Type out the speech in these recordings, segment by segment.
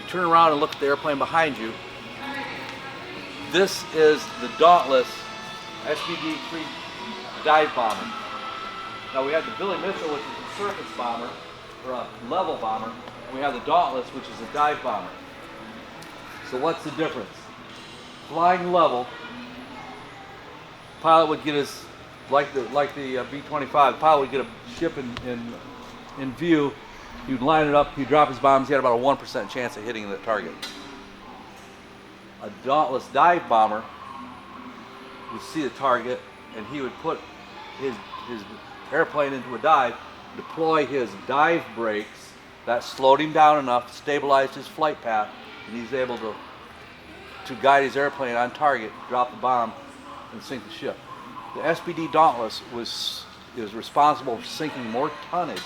turn around and look at the airplane behind you, this is the Dauntless SBD-3 dive bomber. Now we have the Billy Mitchell, which is a surface bomber, or a level bomber, and we have the Dauntless, which is a dive bomber. So what's the difference? Flying level, pilot would get his, like the B-25, pilot would get a ship in view, he'd line it up, he'd drop his bombs, he had about a 1% chance of hitting the target. A Dauntless dive bomber would see the target, and he would put his airplane into a dive, deploy his dive brakes, that slowed him down enough, stabilized his flight path, and he's able to guide his airplane on target, drop the bomb, and sink the ship. The SBD Dauntless is responsible for sinking more tonnage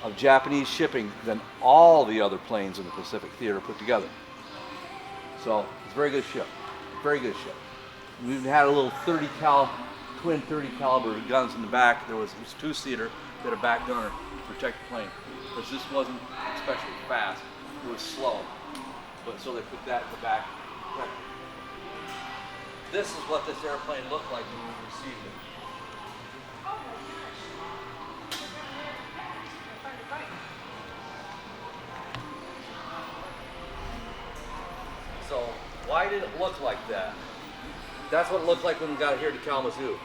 of Japanese shipping than all the other planes in the Pacific Theater put together. So it's a very good ship, very good ship. We had a little twin 30 caliber guns in the back. It was two-seater, we had a back gunner to protect the plane. Because this wasn't especially fast, it was slow. But so they put that in the back. This is what this airplane looked like when we received it. So why did it look like that? That's what it looked like when we got here to Kalamazoo.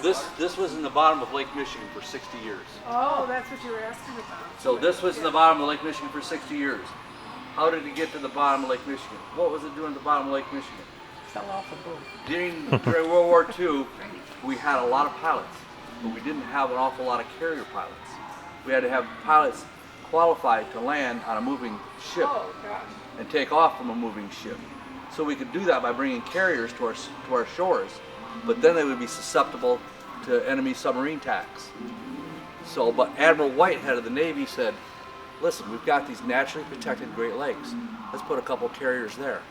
This was in the bottom of Lake Michigan for 60 years. Oh, that's what you were asking about. So this was in the bottom of Lake Michigan for 60 years. How did it get to the bottom of Lake Michigan? What was it doing at the bottom of Lake Michigan? Fell off a boat. During World War II, we had a lot of pilots, but we didn't have an awful lot of carrier pilots. We had to have pilots qualified to land on a moving ship and take off from a moving ship. So we could do that by bringing carriers to our shores, but then they would be susceptible to enemy submarine attacks. So, but Admiral Whitehead of the Navy said, listen, we've got these naturally protected Great Lakes. Let's put a couple carriers there.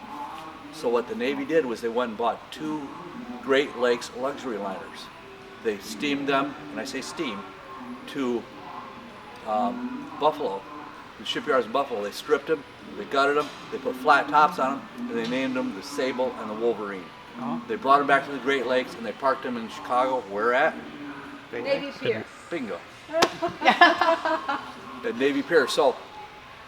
So what the Navy did was they went and bought 2 Great Lakes luxury liners. They steamed them, and I say steam, to Buffalo, the shipyards in Buffalo. They stripped them, they gutted them, they put flat tops on them, and they named them the Sable and the Wolverine. They brought them back to the Great Lakes, and they parked them in Chicago. Where at? Navy Pier. Bingo. At Navy Pier. So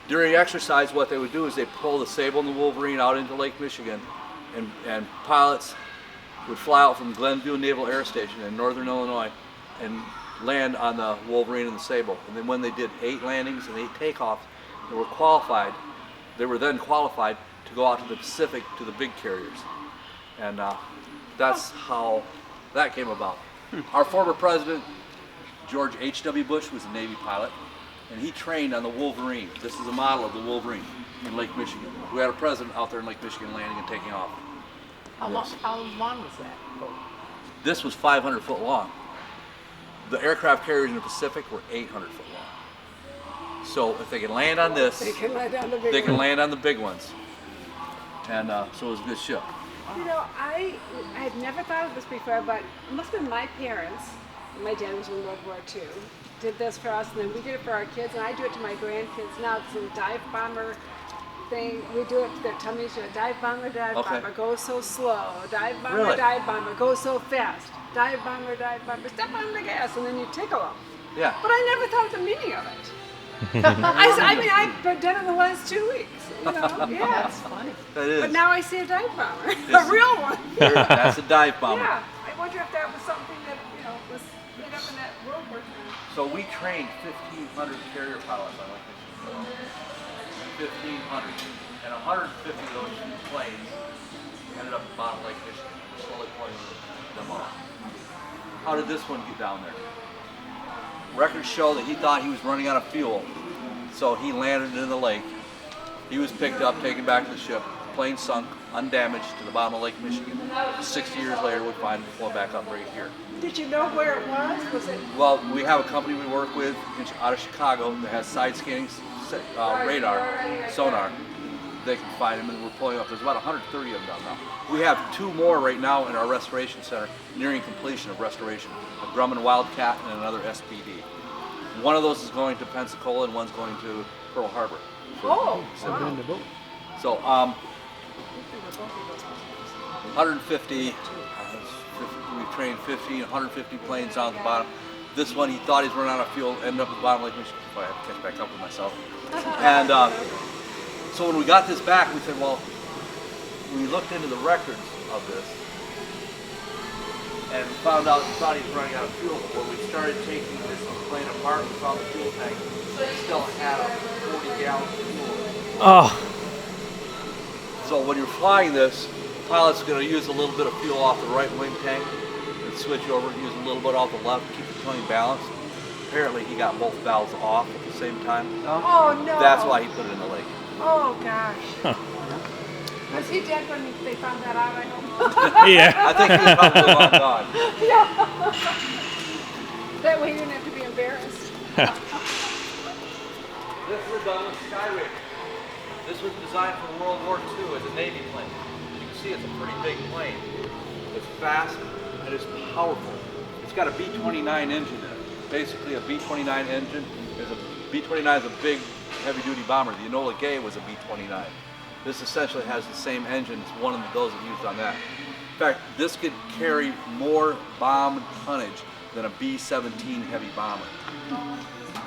during exercise, what they would do is they pull the Sable and the Wolverine out into Lake Michigan, and pilots would fly out from Glenview Naval Air Station in northern Illinois and land on the Wolverine and the Sable. And then when they did 8 landings and 8 takeoffs, they were then qualified to go out to the Pacific to the big carriers. And that's how that came about. Our former president, George H.W. Bush, was a Navy pilot, and he trained on the Wolverine. This is a model of the Wolverine in Lake Michigan. We had a president out there in Lake Michigan landing and taking off. How long was that boat? This was 500 foot long. The aircraft carriers in the Pacific were 800 foot long. So if they can land on this, they can land on the big they can land on the big ones. And so it was a good ship. You know, I had never thought of this before, but it must have been my parents. My dad was in World War II. Did this for us, and then we did it for our kids, and I do it to my grandkids now. It's a dive bomber thing. We do it to their tummies. Dive bomber, go so slow. Dive bomber, go so fast. Dive bomber, step on the gas, and then you tickle them. Yeah. But I never thought of the meaning of it. I mean, I've done it in the last 2 weeks. You know, yeah, it's funny. That is. But now I see a dive bomber, a real one. That's a dive bomber. Yeah, I wonder if that was something that was made up in that World War II. So we trained 1,500 carrier pilots on Lake Michigan. 1,500, and 150 of those planes ended up at the bottom of Lake Michigan. We're slowly pulling them off. How did this one get down there? Records show that he thought he was running out of fuel, so he landed in the lake. He was picked up, taken back to the ship. Plane sunk, undamaged, to the bottom of Lake Michigan. 60 years later, we find him flown back up right here. Did you know where it was? Was it? Well, we have a company we work with out of Chicago that has side scanning radar, sonar. They can find them, and we're pulling up. There's about 130 of them down now. We have 2 more right now in our restoration center, nearing completion of restoration. A Grumman Wildcat and another SPD. One of those is going to Pensacola and one's going to Pearl Harbor. Oh, So, wow. So, 150, we trained 50, 150 planes down at the bottom. This one, he thought he was running out of fuel, ended up at the bottom of Lake Michigan. I have to catch back up with myself. And so when we got this back, we said, well, we looked into the records of this and found out he thought he was running out of fuel. When we started taking this plane apart, we found the fuel tank still had a 40-gallon fuel. Oh. So when you're flying this, the pilot's going to use a little bit of fuel off the right wing tank and switch over and use a little bit off the left to keep the plane balanced. Apparently he got both valves off at the same time. Oh, no. That's why he put it in the lake. Oh, gosh. Was he dead when they found that out, I hope? Yeah. I think he's probably long gone. That way you didn't have to be embarrassed. This is done with Skyraider. This was designed for World War II as a Navy plane. You can see it's a pretty big plane. It's fast and it's powerful. It's got a B-29 engine in it. Basically a B-29 engine. B-29 is a big heavy-duty bomber. The Enola Gay was a B-29. This essentially has the same engine as one of those that used on that. In fact, this could carry more bomb tonnage than a B-17 heavy bomber.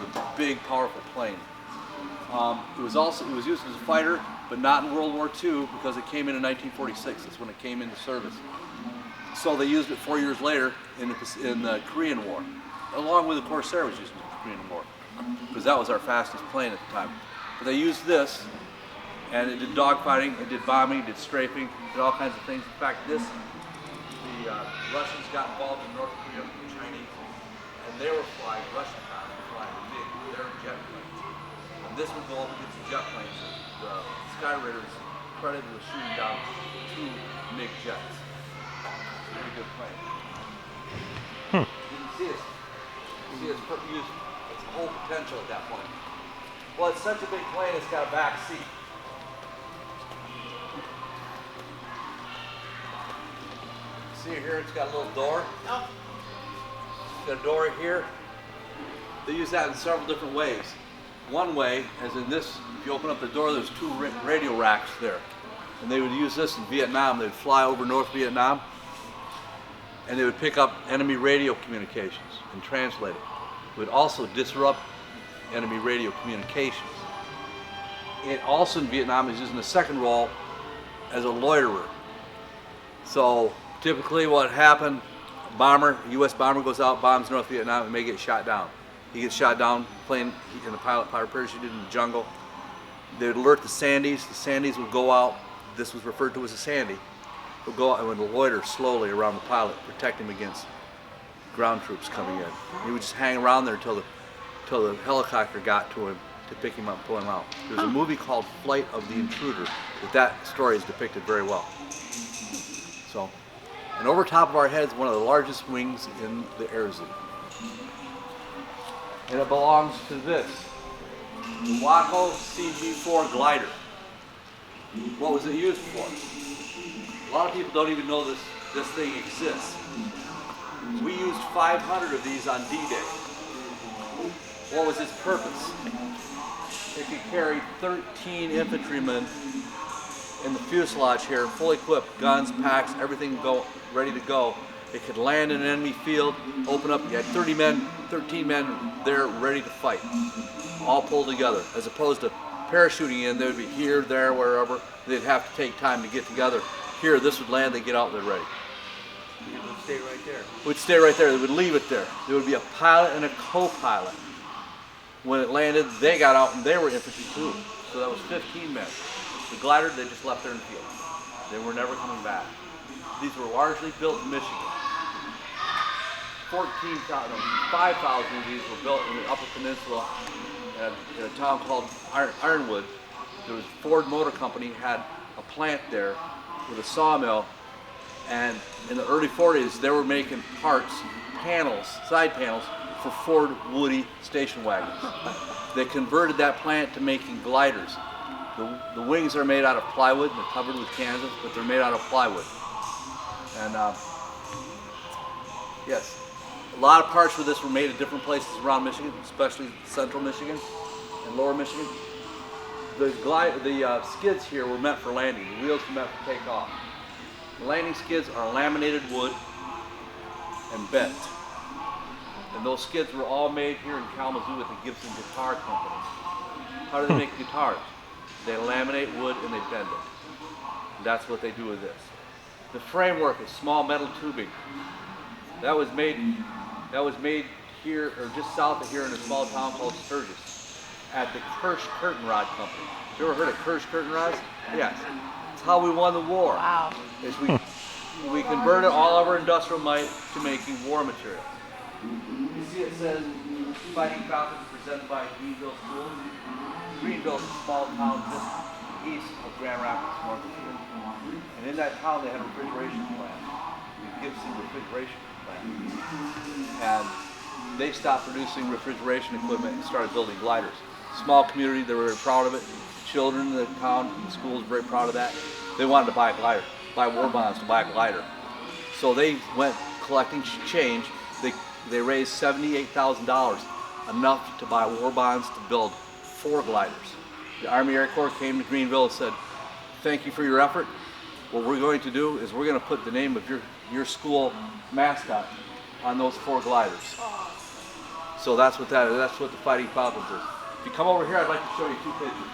It's a big, powerful plane. It was used as a fighter, but not in World War II because it came in 1946. That's when it came into service. So they used it 4 years later in the Korean War, along with the Corsair was used in the Korean War, because that was our fastest plane at the time. But they used this, and it did dogfighting, it did bombing, it did strafing, did all kinds of things. In fact, the Russians got involved in North Korea with the Chinese, and they were flying, Russian pilots were flying their jet planes. And this would go up against the jet planes. The Skyraider is credited with shooting down 2 MiG jets. Very good plane. You can see its whole potential at that point. Well, it's such a big plane, it's got a back seat. See here, it's got a little door. It's got a door here. They use that in several different ways. One way, as in this, if you open up the door, there's 2 radio racks there. And they would use this in Vietnam. They'd fly over North Vietnam, and they would pick up enemy radio communications and translate it. It would also disrupt enemy radio communications. It also in Vietnam is using the second role as a loiterer. So typically what happened, U.S. bomber goes out, bombs North Vietnam, and may get shot down. He gets shot down playing in the pilot parachuted in the jungle. They would alert the Sandies. The Sandies would go out. This was referred to as a Sandy. Would go out and would loiter slowly around the pilot, protect him against ground troops coming in. He would just hang around there until the helicopter got to him to pick him up and pull him out. There's a movie called Flight of the Intruder that story is depicted very well. So, and over top of our heads, one of the largest wings in the air zoo. And it belongs to this, the WWII CG-4 glider. What was it used for? A lot of people don't even know this thing exists. We used 500 of these on D-Day. What was its purpose? It could carry 13 infantrymen in the fuselage here, fully equipped, guns, packs, everything ready to go. It could land in an enemy field, open up, you had 13 men there ready to fight, all pulled together. As opposed to parachuting in, they would be here, there, wherever. They'd have to take time to get together. Here, this would land, they'd get out, they're ready. It would stay right there. It would stay right there, they would leave it there. There would be a pilot and a co-pilot. When it landed, they got out and they were infantry too. So that was 15 men. The glider, they just left there in the field. They were never coming back. These were largely built in Michigan. 5,000 of these were built in the Upper Peninsula in a town called Ironwood. There was Ford Motor Company had a plant there with a sawmill, and in the early 40s they were making parts, side panels for Ford Woody station wagons. They converted that plant to making gliders. The wings are made out of plywood, they're covered with canvas, but they're made out of plywood. And yes, a lot of parts for this were made at different places around Michigan, especially central Michigan and lower Michigan. The skids here were meant for landing. The wheels were meant for takeoff. The landing skids are laminated wood and bent. And those skids were all made here in Kalamazoo at the Gibson Guitar Company. How do they make guitars? They laminate wood and they bend it. And that's what they do with this. The framework is small metal tubing. That was made here, or just south of here in a small town called Sturgis, at the Kirsch Curtain Rod Company. You ever heard of Kirsch Curtain Rods? Yes. It's how we won the war. Wow. Is we converted all of our industrial might to making war material. You see it says Fighting Falcons presented by Greenville Schools. Greenville is a small town just east of Grand Rapids, north of here. And in that town they had a refrigeration plant, the Gibson refrigeration plant. And they stopped producing refrigeration equipment and started building gliders. Small community, they were very proud of it. Children in the town, the schools were very proud of that. They wanted to buy a glider, buy war bonds to buy a glider. So they went collecting change. They raised $78,000, enough to buy war bonds to build 4 gliders. The Army Air Corps came to Greenville and said, thank you for your effort. What we're going to do is we're going to put the name of your school mascot on those 4 gliders. So that's what that is. That's what the Fighting Falcons is. If you come over here, I'd like to show you 2 pictures.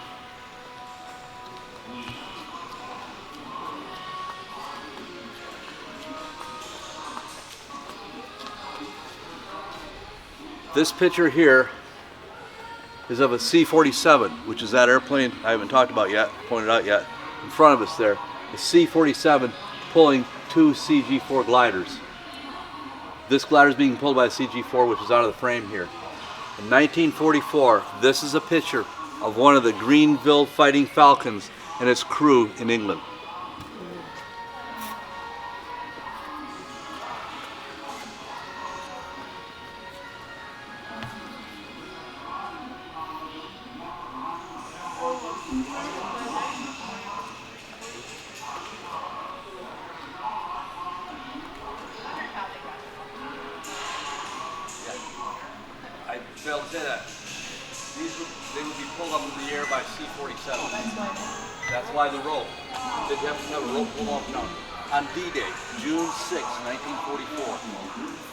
This picture here is of a C-47, which is that airplane I haven't talked about yet, pointed out yet, in front of us there. The C-47 pulling 2 CG-4 gliders. This glider is being pulled by a CG-4, which is out of the frame here. In 1944, this is a picture of one of the Greenville Fighting Falcons and its crew in England. I failed to say that. They would be pulled up in the air by C-47. That's why the rope. They have to have a rope pulled off now. On D-Day, June 6, 1944,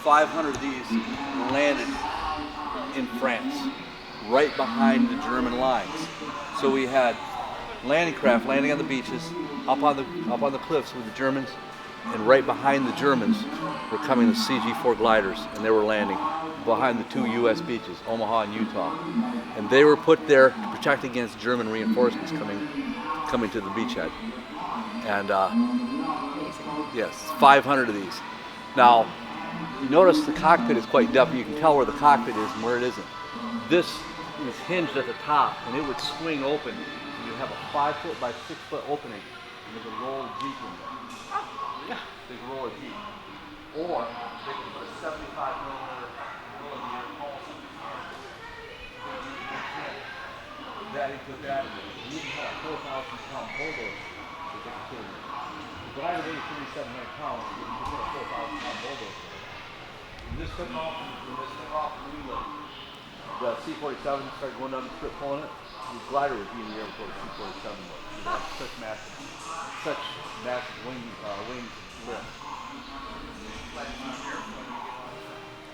500 of these landed in France, right behind the German lines. So we had landing craft landing on the beaches, up on the cliffs with the Germans, and right behind the Germans were coming the CG-4 gliders, and they were landing behind the 2 U.S. beaches, Omaha and Utah. And they were put there to protect against German reinforcements coming to the beachhead. And yes, 500 of these. Now, you notice the cockpit is quite depth. You can tell where the cockpit is and where it isn't. This is hinged at the top, and it would swing open. You'd have a 5-foot by 6-foot opening, and there's a roll of Jeep in there. Yeah, they can roll a Jeep. Or they can put a 75mm pulse in the car. That you put that in there. You can have a 4,000-pound bulldozer that they can put in there. The glider weighs 3,700 pounds, so you can put a 4,000-pound bulldozer. When this took off, the C-47 started going down the strip pulling it. The glider would be in the air before the C-47 was. It had such massive wing lift.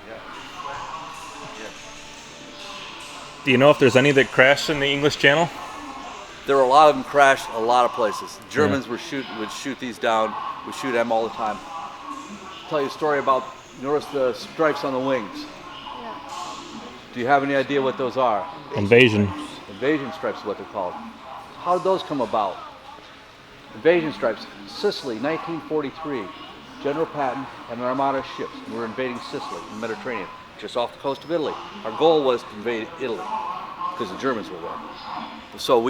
Yeah. Yeah. Do you know if there's any that crashed in the English Channel? There were a lot of them crashed a lot of places. Germans would shoot these down, would shoot them all the time. I'll tell you a story about, notice the stripes on the wings. Yeah. Do you have any idea what those are? Invasion. Invasion stripes is what they're called. How did those come about? Invasion stripes, Sicily, 1943. General Patton and an armada of ships. We were invading Sicily in the Mediterranean, just off the coast of Italy. Our goal was to invade Italy because the Germans were there. So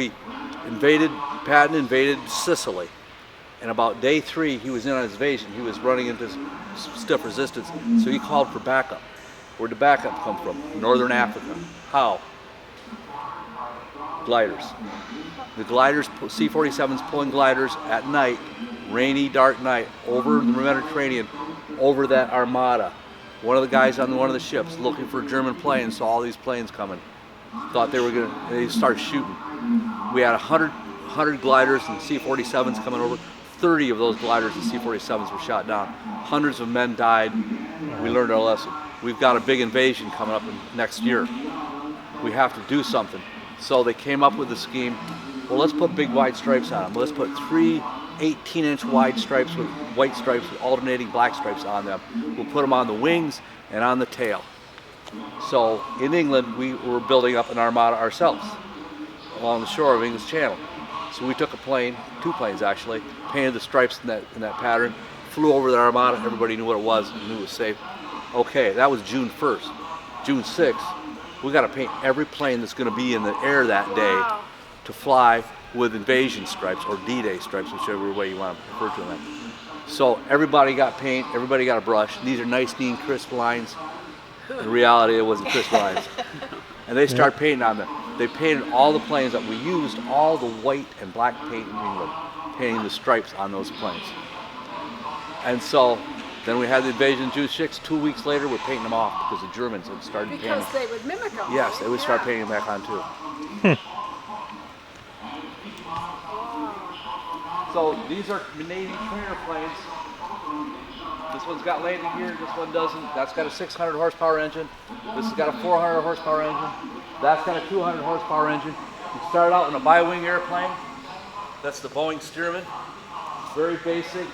Patton invaded Sicily. And about day 3, he was in on his invasion. He was running into stiff resistance, so he called for backup. Where'd the backup come from? Northern Africa. How? Gliders. The gliders, C-47s pulling gliders at night, rainy, dark night, over the Mediterranean, over that armada. One of the guys on one of the ships looking for German planes saw all these planes coming. Thought they started shooting. We had 100 gliders and C-47s coming over. 30 of those gliders and C-47s were shot down. Hundreds of men died. We learned our lesson. We've got a big invasion coming up next year. We have to do something. So they came up with the scheme, well, let's put big wide stripes on them. Let's put 3 18-inch wide stripes with white stripes with alternating black stripes on them. We'll put them on the wings and on the tail. So in England, we were building up an armada ourselves along the shore of English Channel. So we took a plane, 2 planes actually, painted the stripes in that pattern, flew over the armada, everybody knew what it was and knew it was safe. Okay, that was June 1st. June 6th, we got to paint every plane that's going to be in the air that day to fly with invasion stripes or D-Day stripes, whichever way you want to refer to them. So everybody got paint, everybody got a brush. These are nice, neat, crisp lines. In reality, it wasn't crisp lines. And they start painting on them. They painted all the planes up. We used all the white and black paint in England, painting the stripes on those planes. And so then we had the invasion June 6th. 2 weeks later, we're painting them off because the Germans had started painting. Because they would mimic them. Yes, they would start painting them back on too. So these are Navy trainer planes. This one's got landing gear, this one doesn't. That's got a 600 horsepower engine. This has got a 400 horsepower engine. That's got a 200 horsepower engine. You start out in a bi-wing airplane. That's the Boeing Stearman. Very basic.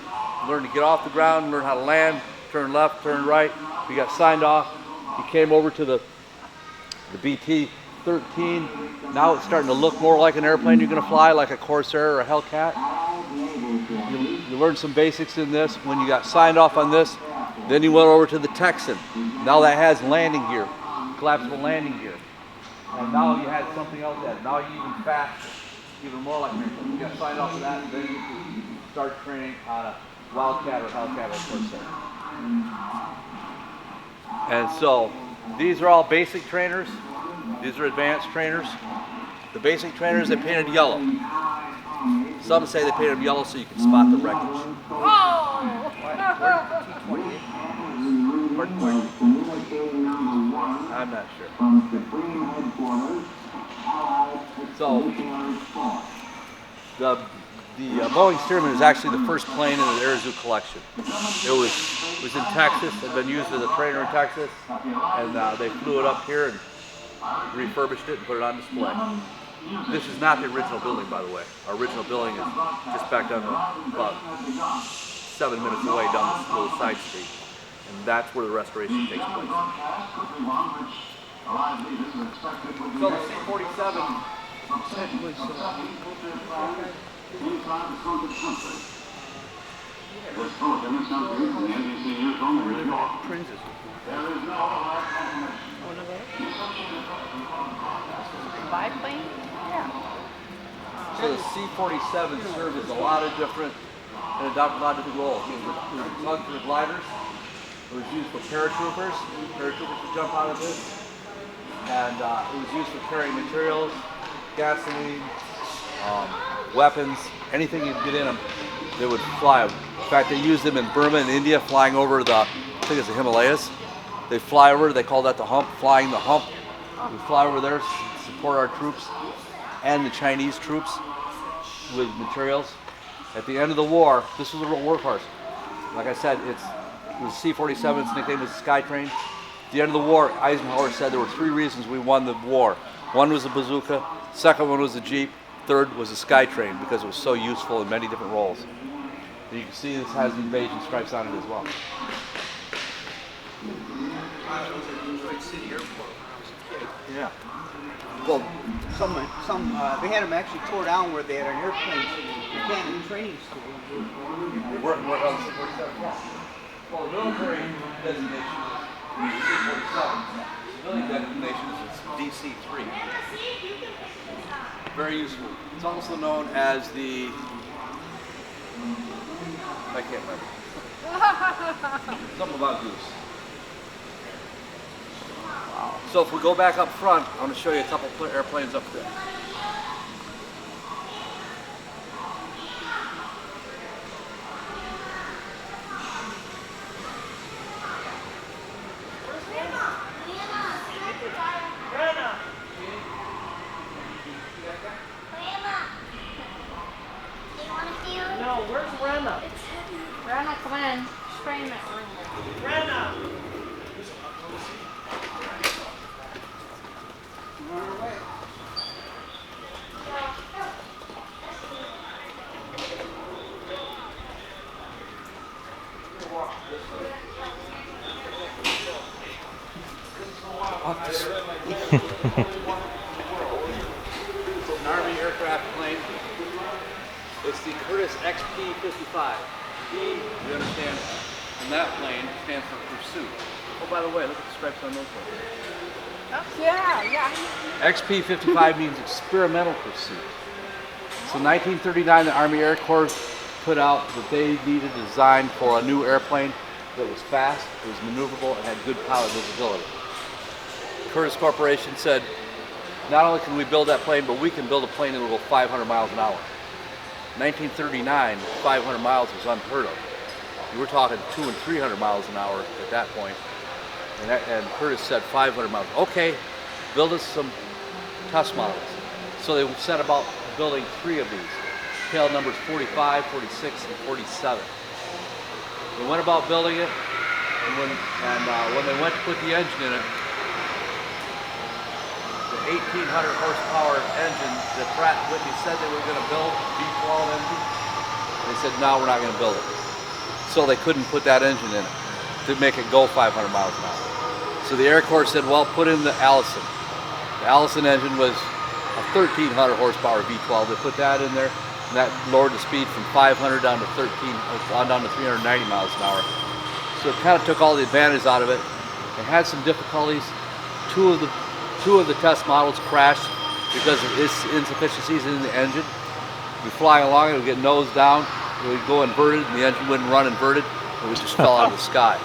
Learn to get off the ground, learn how to land, turn left, turn right. We got signed off. He came over to the BT-13. Now it's starting to look more like an airplane you're going to fly, like a Corsair or a Hellcat. You learn some basics in this. When you got signed off on this, then you went over to the Texan. Now that has landing gear, collapsible landing gear. And now you had something else that now you're even faster, even more like an airplane. You got signed off of that, and then you can start training on a Wildcat or Hellcat or Corsair. And so these are all basic trainers. These are advanced trainers. The basic trainers, they painted yellow. Some say they painted them yellow so you can spot the wreckage. Oh! I'm not sure. So the Boeing Stearman is actually the first plane in the Air Zoo collection. It was in Texas. It had been used as a trainer in Texas, and they flew it up here and refurbished it and put it on display. This is not the original building, by the way. Our original building is just back down about 7 minutes away down this little side street. And that's where the restoration takes place. So the C-47 Biplane? So the C-47 served as a lot of different, and adopted a lot of different roles. It was plugged for the gliders. It was used for paratroopers. Paratroopers would jump out of this. And it was used for carrying materials, gasoline, weapons, anything you could get in them, they would fly them. In fact, they used them in Burma and India, flying over the, I think it's the Himalayas. They fly over, they call that the hump, flying the hump. We fly over there, support our troops and the Chinese troops with materials. At the end of the war, this was a real workhorse. Like I said, it was C-47, its nickname was Skytrain. At the end of the war, Eisenhower said there were 3 reasons we won the war. One was the bazooka, second one was the Jeep, third was the Skytrain because it was so useful in many different roles. And you can see this has the invasion stripes on it as well. Yeah. Well, they had them actually tore down where they had an airplane mechanic training school. Where else? Well, the military designation is C-47. Civilian designation is DC-3. Very useful. It's also known as the, I can't remember. Something about goose. Wow. So if we go back up front, I want to show you a couple airplanes up there. Oh, where's Rena? Rena, come in. Scream it, Rena. Rena! An Army aircraft plane. It's the Curtiss XP-55. You understand? And that plane stands for pursuit. Oh, by the way, look at the stripes on those ones. Yeah. XP-55 means experimental pursuit. So in 1939, the Army Air Corps put out that they needed a design for a new airplane that was fast, it was maneuverable, and had good pilot visibility. Curtiss Corporation said, not only can we build that plane, but we can build a plane that will go 500 miles an hour. 1939, 500 miles was unheard of. You were talking 200 and 300 miles an hour at that point. And Curtiss said 500 miles. Okay, build us some test models. So they set about building 3 of these. Tail numbers 45, 46, and 47. They went about building it, and when they went to put the engine in it, the 1,800 horsepower engine that Pratt & Whitney said they were going to build, V12 engine, they said, no, we're not going to build it. So they couldn't put that engine in it to make it go 500 miles an hour. So the Air Corps said, well, put in the Allison. The Allison engine was a 1,300 horsepower V12. They put that in there, and that lowered the speed from 500 down to 390 miles an hour. So it kind of took all the advantage out of it. It had some difficulties. Two of the test models crashed because of insufficiencies in the engine. We'd be flying along, it would get nose down, it would go inverted, and the engine wouldn't run inverted. It would just fell out of the sky.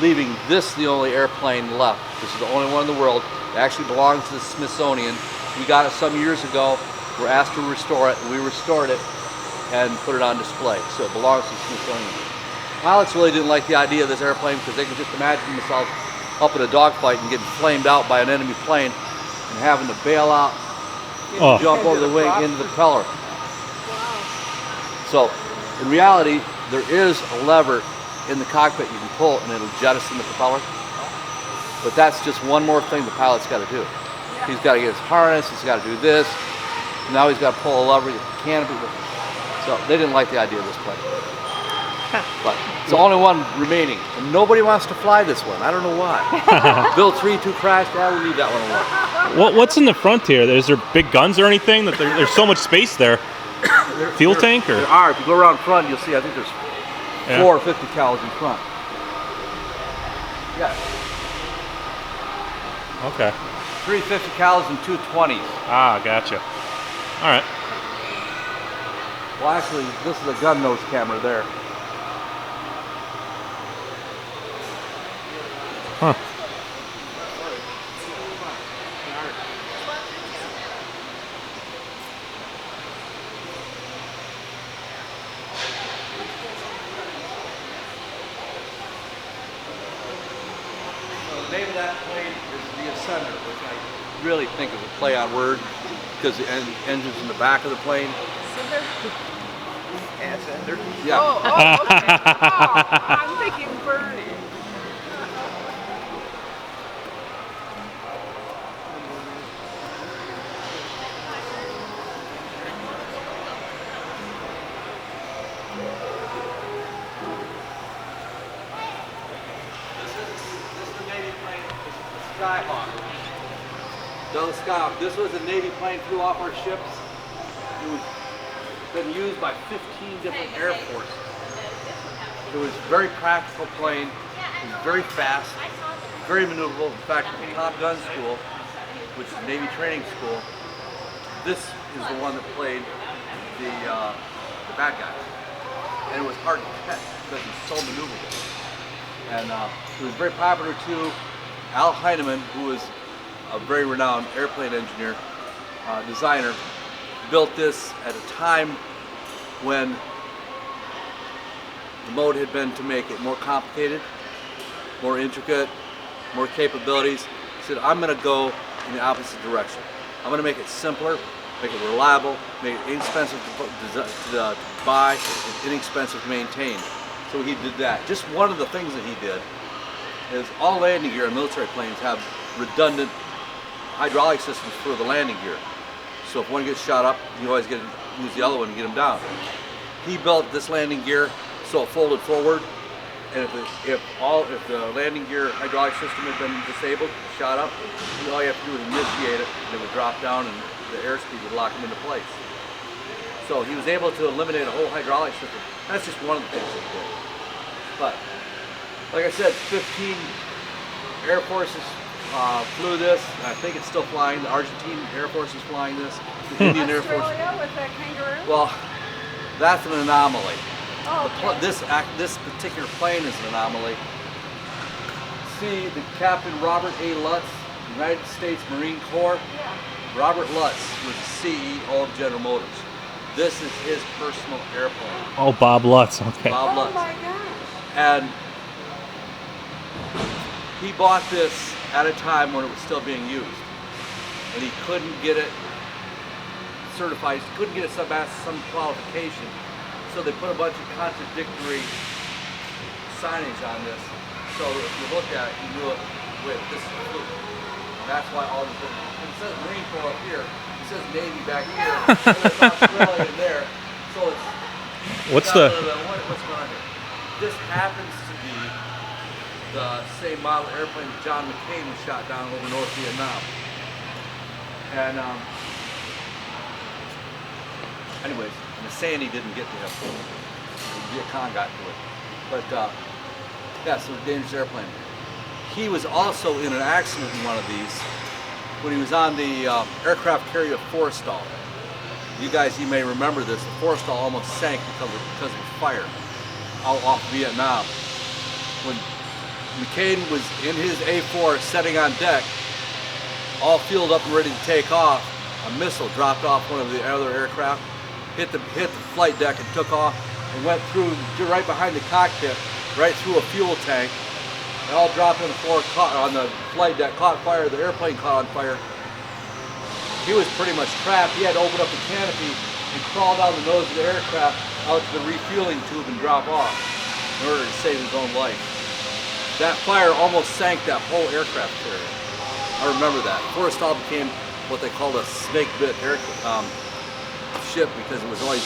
Leaving this the only airplane left. This is the only one in the world. It actually belongs to the Smithsonian. We got it some years ago. We're asked to restore it, and we restored it and put it on display. So it belongs to the Smithsonian. Pilots really didn't like the idea of this airplane because they could just imagine themselves up in a dogfight and getting flamed out by an enemy plane and having to bail out, jump over the wing into the propeller. So in reality, there is a lever in the cockpit you can pull and it'll jettison the propeller. But that's just one more thing the pilot's got to do. He's got to get his harness, he's got to do this. Now he's got to pull a lever, get the canopy. So they didn't like the idea of this plane. But it's the only one remaining. And nobody wants to fly this one. I don't know why. Bill 3-2 crashed, we'll leave that one alone. What's in the front here? Is there big guns or anything? There's so much space there. Fuel tank? Or? There are. If you go around front, you'll see, I think there's 4 50 cals in front. Yeah. Okay. 3 50 cals and 2 20s. Ah, gotcha. All right. Well, actually, this is a gun nose camera there. Huh. The name of that plane is the Ascender, which I really think is a play on word because the engine's in the back of the plane. Ascender. Yeah. Okay. I'm thinking Bernie. This is the Navy plane. This is the Skyhawk. Down the Skyhawk. This was a Navy plane, flew off our ships. It was been used by 15 different air forces. It was a very practical plane. It was very fast, very maneuverable. In fact, at the Top Gun School, which is Navy training school, this is the one that played the bad guys. And it was hard to catch because it's so maneuverable. And it was very popular too. Al Heinemann, who was a very renowned airplane engineer, designer, built this at a time when the mode had been to make it more complicated, more intricate, more capabilities. He said, I'm going to go in the opposite direction. I'm going to make it simpler, make it reliable, make it inexpensive to buy, and inexpensive to maintain. So he did that. Just one of the things that he did is all landing gear on military planes have redundant hydraulic systems for the landing gear. So if one gets shot up, you always use the other one to get them down. He built this landing gear so it folded forward, and if the landing gear hydraulic system had been disabled, shot up, all you have to do is initiate it, and it would drop down, and the airspeed would lock them into place. So he was able to eliminate a whole hydraulic system. That's just one of the things that he did. But like I said, 15 Air Forces flew this. I think it's still flying. The Argentine Air Force is flying this. The Indian Air Force. Australia with the kangaroo? Well, that's an anomaly. Oh, okay. This particular plane is an anomaly. See, the Captain Robert A. Lutz, United States Marine Corps. Yeah. Robert Lutz was the CEO of General Motors. This is his personal airplane. Oh, Bob Lutz. Okay. Bob Oh Lutz. my gosh. And he bought this at a time when it was still being used. And he couldn't get it certified, he couldn't get it some qualification. So they put a bunch of contradictory signage on this. So if you look at it, you knew it with this is blue. That's why all these it says Marine Corps up here, it says Navy back here, and there's Australia in there. So it's What's what's the? going on here? This happens to be the same model airplane that John McCain was shot down over North Vietnam. And anyways, and the Sandy didn't get to him. The Viet Cong got to it. But yeah, so a dangerous airplane. He was also in an accident in one of these when he was on the aircraft carrier Forrestal. You guys, you may remember this. The Forrestal almost sank because of fire out off Vietnam. When McCain was in his A4 setting on deck, all fueled up and ready to take off, a missile dropped off one of the other aircraft, hit the flight deck and took off, and went through right behind the cockpit, right through a fuel tank. It all dropped on the floor, caught on the flight deck, caught fire. The airplane caught on fire. He was pretty much trapped. He had to open up the canopy and crawl down the nose of the aircraft out to the refueling tube and drop off in order to save his own life. That fire almost sank that whole aircraft carrier. I remember that. Forrestal became what they called a snake bit ship because it was always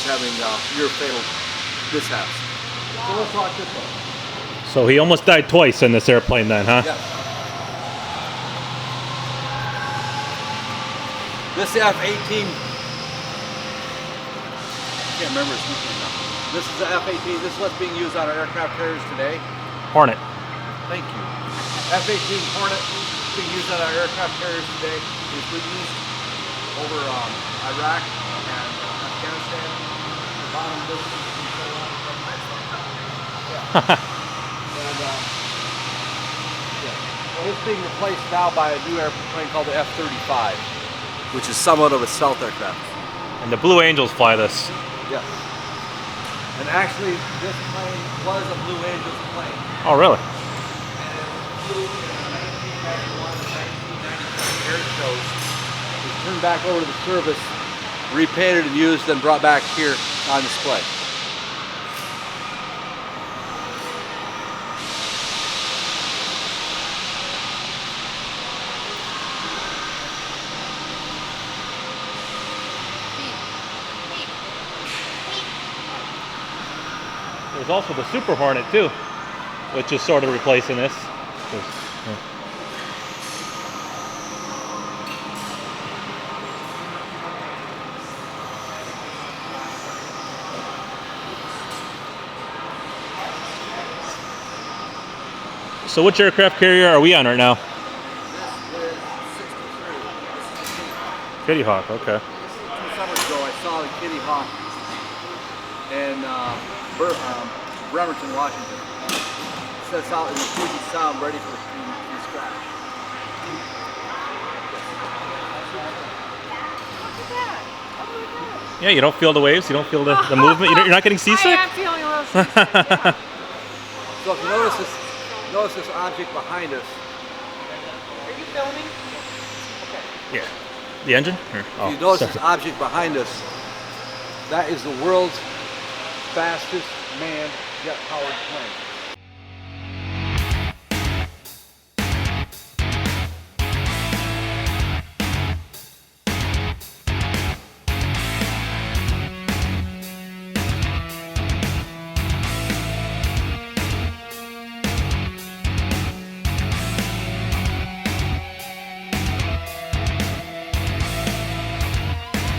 having near fatal mishaps. So let's talk this one. So he almost died twice in this airplane then, huh? Yeah. This F-18, I can't remember its name now. This is the F-18. This is what's being used on our aircraft carriers today. Hornet. Thank you. F-18 Hornet is being used on our aircraft carriers today. It's been used over Iraq and Afghanistan. The bottom of this is well, it's being replaced now by a new airplane called the F-35, which is somewhat of a stealth aircraft. And the Blue Angels fly this. Yes. And actually, this plane was a Blue Angels plane. Oh, really? And it flew in 1991 and 1992 air shows. It was turned back over to the service, repainted and used, then brought back here on display. There's also the Super Hornet too, which is sort of replacing this. So which aircraft carrier are we on right now? This is 63. This is the Kitty Hawk, okay. 2 summers ago, I saw the Kitty Hawk in Bremerton, Washington. It sets out in the Puget Sound, ready for the scratch. Yeah, you don't feel the waves, you don't feel the movement, you're not getting seasick? I am feeling a little seasick, yeah. So if you notice this object behind us. Are you filming? Okay. Yeah. The engine? Or, If you notice sorry. this object behind us, that is the world's fastest manned jet-powered plane.